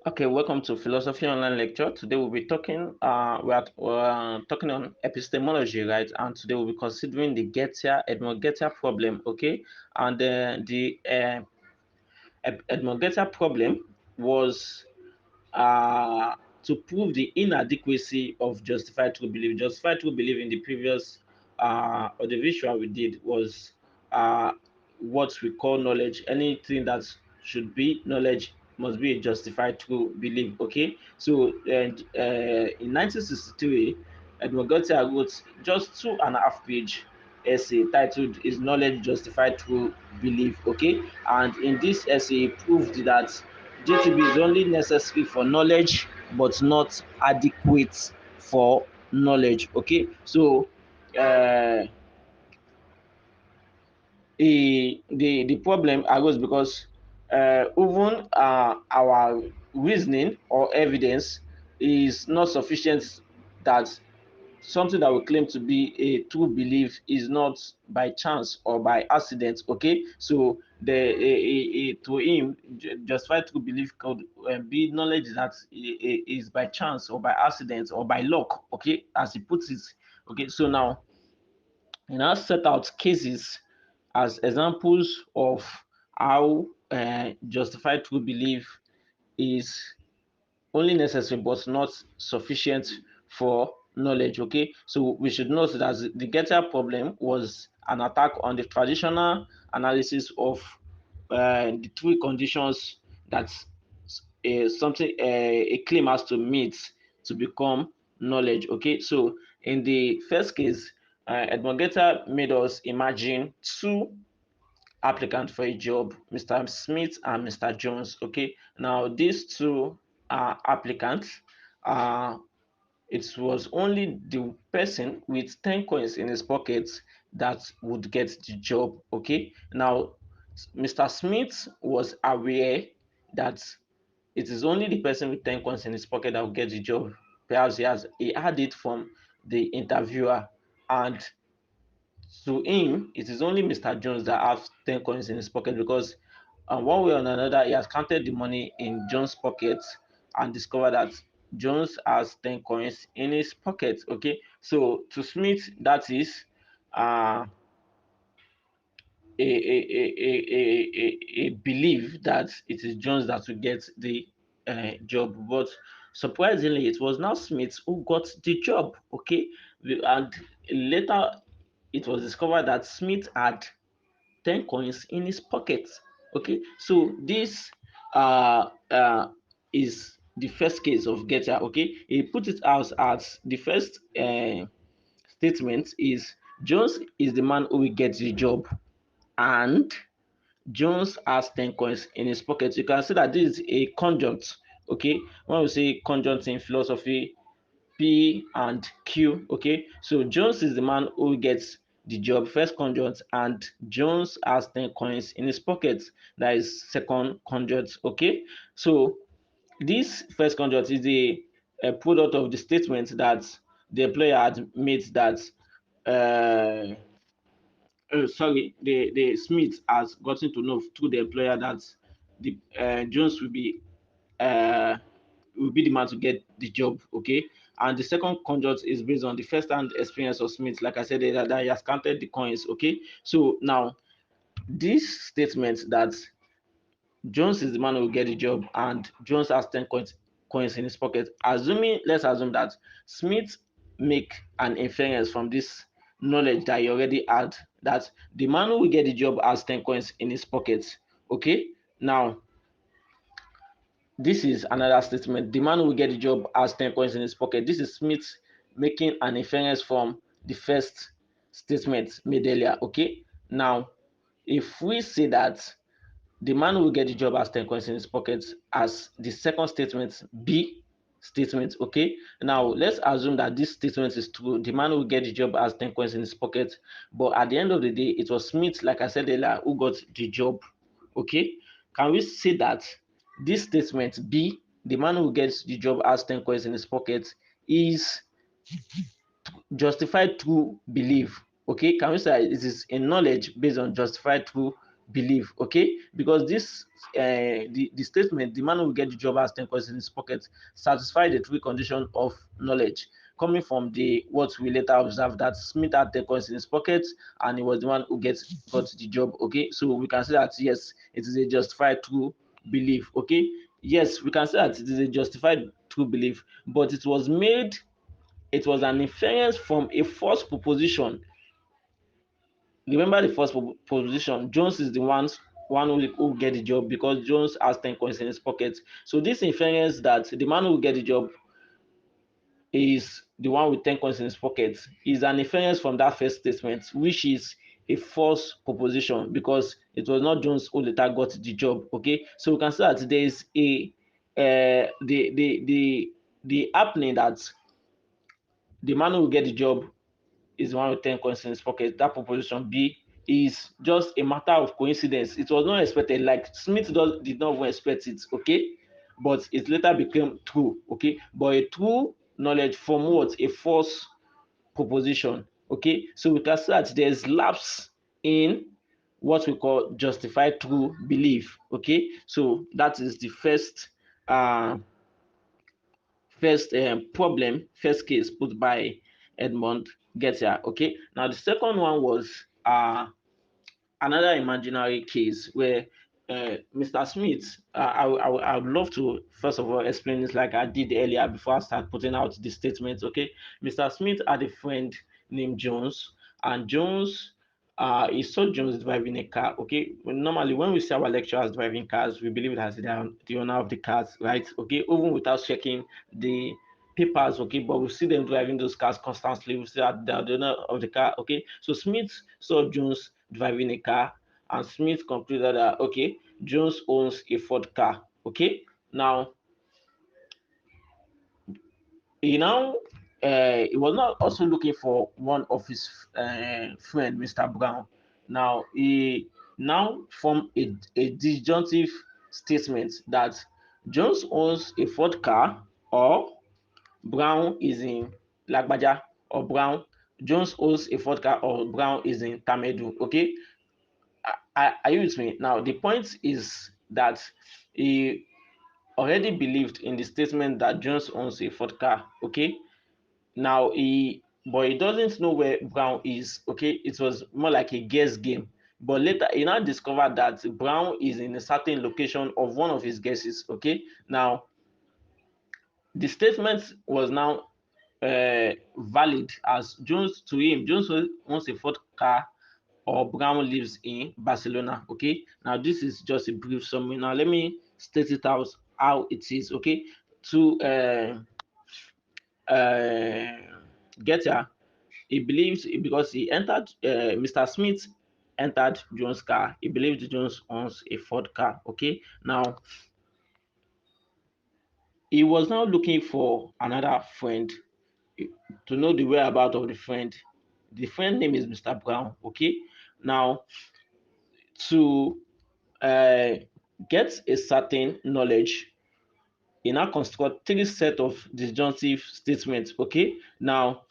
Okay, welcome to Philosophy Online Lecture. Today we'll be talking talking on epistemology, right? And today we'll be considering the Edmund Gettier problem, okay? And the Edmund Gettier problem was to prove the inadequacy of justified true belief. Justified true belief in the previous audiovisual we did was uh, what we call knowledge. Anything that should be knowledge must be a justified true belief. Okay, so in 1963, Edmund Gettier wrote just 2.5 page essay titled "Is Knowledge Justified True Belief?" Okay, and in this essay, he proved that GTB is only necessary for knowledge but not adequate for knowledge. Okay, so uh, the problem arose because even our reasoning or evidence is not sufficient that something that we claim to be a true belief is not by chance or by accident. Okay, so to him justified true belief could be knowledge that is by chance or by accident or by luck, okay, as he puts it. Okay, so now he now set out cases as examples of how justified true belief is only necessary but not sufficient for knowledge. Okay, so we should note that the Gettier problem was an attack on the traditional analysis of the three conditions that a claim has to meet to become knowledge. Okay, so in the first case, Edmund Gettier made us imagine two applicant for a job, Mr. Smith and Mr. Jones. Okay, now these two applicants, uh, it was only the person with 10 coins in his pocket that would get the job. Okay, now Mr. Smith was aware that it is only the person with 10 coins in his pocket that will get the job. Perhaps he had it from the interviewer, and to him, it is only Mr. Jones that has 10 coins in his pocket because one way or another, he has counted the money in Jones' pocket and discovered that Jones has 10 coins in his pocket. Okay, so to Smith, that is uh, a belief that it is Jones that will get the job. But surprisingly, it was now Smith who got the job. Okay, and later it was discovered that Smith had 10 coins in his pocket. Okay, so this uh, uh, is the first case of Gettier. Okay, he put it out as the first statement is Jones is the man who will get the job, and Jones has 10 coins in his pocket. You can see that this is a conjunct. Okay, when we say conjunct in philosophy, P and Q. Okay, so Jones is the man who gets the job, first conjunct, and Jones has 10 coins in his pocket. That is second conjunct. Okay, so this first conjunct is a product of the statement that the employer had made that uh, the Smith has gotten to know through the employer that the Jones uh, will be the man to get the job. Okay, and the second conjunct is based on the first-hand experience of Smith. Like I said, that he has counted the coins. Okay, so now this statement that Jones is the man who will get the job and Jones has 10 coins in his pocket. Let's assume that Smith make an inference from this knowledge that he already had that the man who will get the job has 10 coins in his pocket. Okay, now this is another statement. The man who will get the job has 10 coins in his pocket. This is Smith making an inference from the first statement made earlier. Okay, now if we say that the man who will get the job has 10 coins in his pocket as the second statement, B statement. Okay, now let's assume that this statement is true. The man who will get the job has 10 coins in his pocket, but at the end of the day, it was Smith, like I said earlier, who got the job. Okay, can we say that this statement, B, the man who gets the job has 10 coins in his pocket, is justified true belief? Okay, can we say it is a knowledge based on justified true believe, okay? Because this the statement, the man who will get the job has 10 coins in his pocket, satisfied the three conditions of knowledge, coming from the what we later observed that Smith had 10 coins in his pocket and he was the one who got the job, okay? So we can say that yes, it is a justified true belief, okay? Yes, we can say that it is a justified true belief, but it was an inference from a false proposition. Remember the first proposition, Jones is the one who get the job because Jones has 10 coins in his pocket. So this inference that the man who get the job is the one with 10 coins in his pocket is an inference from that first statement, which is a false proposition because it was not Jones who later got the job. Okay, so we can say that there is a the happening that the man who will get the job is the one with 10 coins in his pocket. That proposition B is just a matter of coincidence. It was not expected. Like did not even expect it. Okay, but it later became true. Okay, but a true knowledge from what a false proposition. Okay, so we can say that there's lapse in what we call justified true belief. Okay, so that is the uh first case put by Edmund Gettier. Okay, now the second one was another imaginary case where Mr. Smith, I would love to first of all explain this like I did earlier before I start putting out the statement. Okay, Mr. Smith had a friend named Jones, and Jones, he saw Jones driving a car. Okay, normally when we see our lecturers driving cars, we believe that they are the owner of the cars, right? Okay, even without checking the papers, okay, but we see them driving those cars constantly. We see that they are the owner of the car, okay. So Smith saw Jones driving a car, and Smith concluded that okay, Jones owns a Ford car. Okay, now he was not also looking for one of his friend, Mr. Brown. Now he now formed a disjunctive statement that Jones owns a Ford car or Brown is in Lagbaja or Brown. Jones owns a Ford car or Brown is in Tamedu. Okay, are you with me? Now the point is that he already believed in the statement that Jones owns a Ford car. Okay, now but he doesn't know where Brown is. Okay, it was more like a guess game. But later he now discovered that Brown is in a certain location of one of his guesses. Okay, now the statement was now valid as Jones to him. Jones owns a Ford car or Brown lives in Barcelona. Okay, now this is just a brief summary. Now let me state it out how it is. Okay, to get here, he believes because he entered Mr. Smith entered Jones' car. He believed Jones owns a Ford car. Okay, now he was now looking for another friend to know the whereabouts of the friend. The friend name is Mr. Brown. Okay, now to uh, get a certain knowledge, he now construct three set of disjunctive statements. Okay, now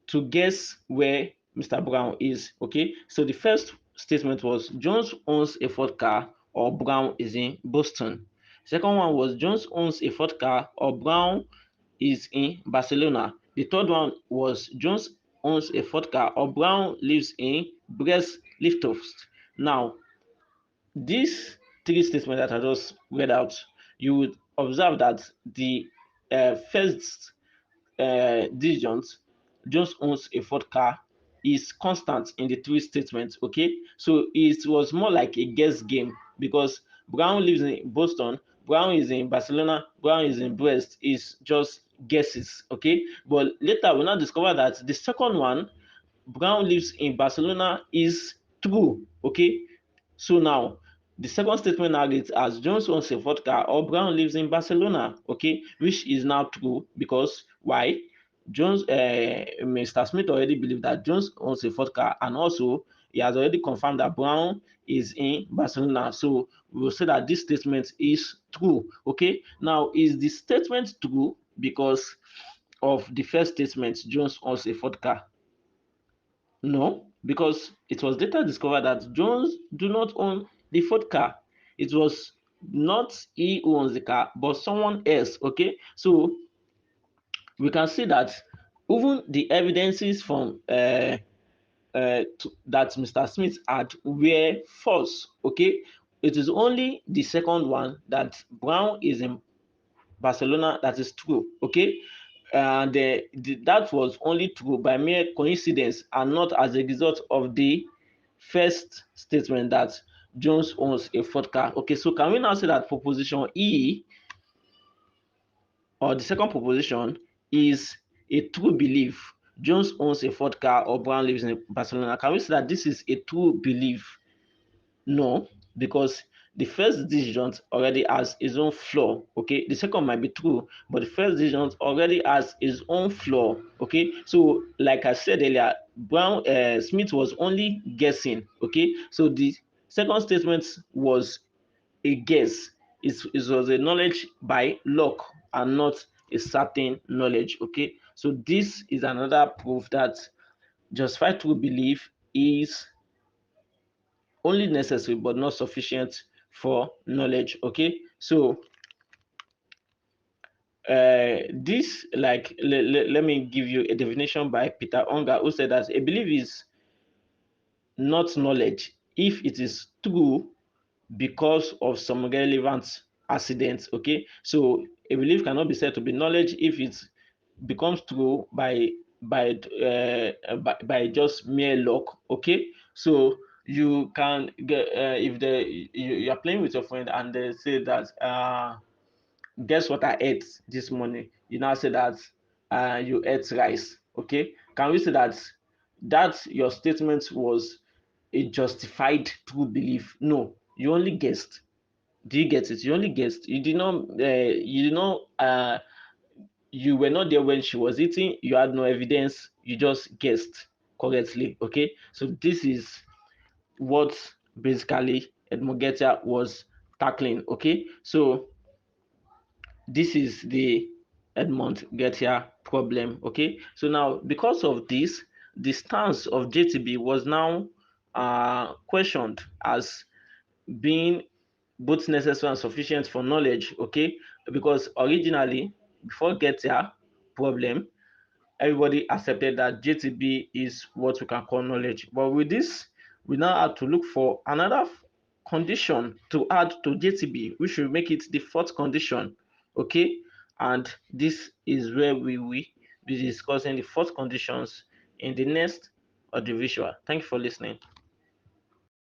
to guess where Mr. Brown is. Okay, so the first statement was Jones owns a Ford car or Brown is in Boston. Second one was Jones owns a Ford car or Brown is in Barcelona. The third one was Jones owns a Ford car or Brown lives in Brest Litovsk. Now these three statements that I just read out, you would observe that the first disjunct, Jones owns a Ford car, is constant in the three statements. Okay, so it was more like a guess game because Brown lives in Boston, Brown is in Barcelona, Brown is in Brest, is just guesses. Okay, but later we now discover that the second one, Brown lives in Barcelona, is true. Okay, so now the second statement now reads as Jones owns a vodka or Brown lives in Barcelona, okay, which is now true because why? Mr. Smith already believed that Jones owns a vodka, and also he has already confirmed that Brown is in Barcelona. So we will say that this statement is true. Okay, now is the statement true because of the first statement, Jones owns a vodka? No, because it was later discovered that Jones do not own the fourth car. It was not he who owns the car, but someone else. Okay, so we can see that even the evidences from that Mr. Smith had were false. Okay, it is only the second one, that Brown is in Barcelona, that is true. Okay, and that was only true by mere coincidence and not as a result of the first statement that Jones owns a Ford car. Okay, so can we now say that proposition E, or the second proposition, is a true belief? Jones owns a Ford car or Brown lives in Barcelona. Can we say that this is a true belief? No, because the first decision already has its own flaw. Okay, the second might be true, but the first decision already has its own flaw. Okay, so like I said earlier, Smith was only guessing. Okay, so the second statement was a guess. It was a knowledge by luck and not a certain knowledge. Okay, so this is another proof that justified true belief is only necessary but not sufficient for knowledge. Okay, so this, like, let me give you a definition by Peter Unger, who said that a belief is not knowledge if it is true because of some relevant accident. Okay, so a belief cannot be said to be knowledge if it becomes true by just mere luck. Okay, so you can get, if you are playing with your friend and they say that guess what I ate this morning, you now say that you ate rice. Okay, can we say that your statement was a justified true belief? No, you only guessed. Do you get it? You only guessed. You did not. You did not. You were not there when she was eating. You had no evidence. You just guessed correctly. Okay. So this is what basically Edmund Gettier was tackling. Okay. So this is the Edmund Gettier problem. Okay. So now, because of this, the stance of JTB was now questioned as being both necessary and sufficient for knowledge. Okay, because originally, before Gettier problem, everybody accepted that JTB is what we can call knowledge. But with this, we now have to look for another condition to add to JTB, which will make it the fourth condition. Okay, and this is where we will be discussing the fourth conditions in the next audiovisual. Thank you for listening.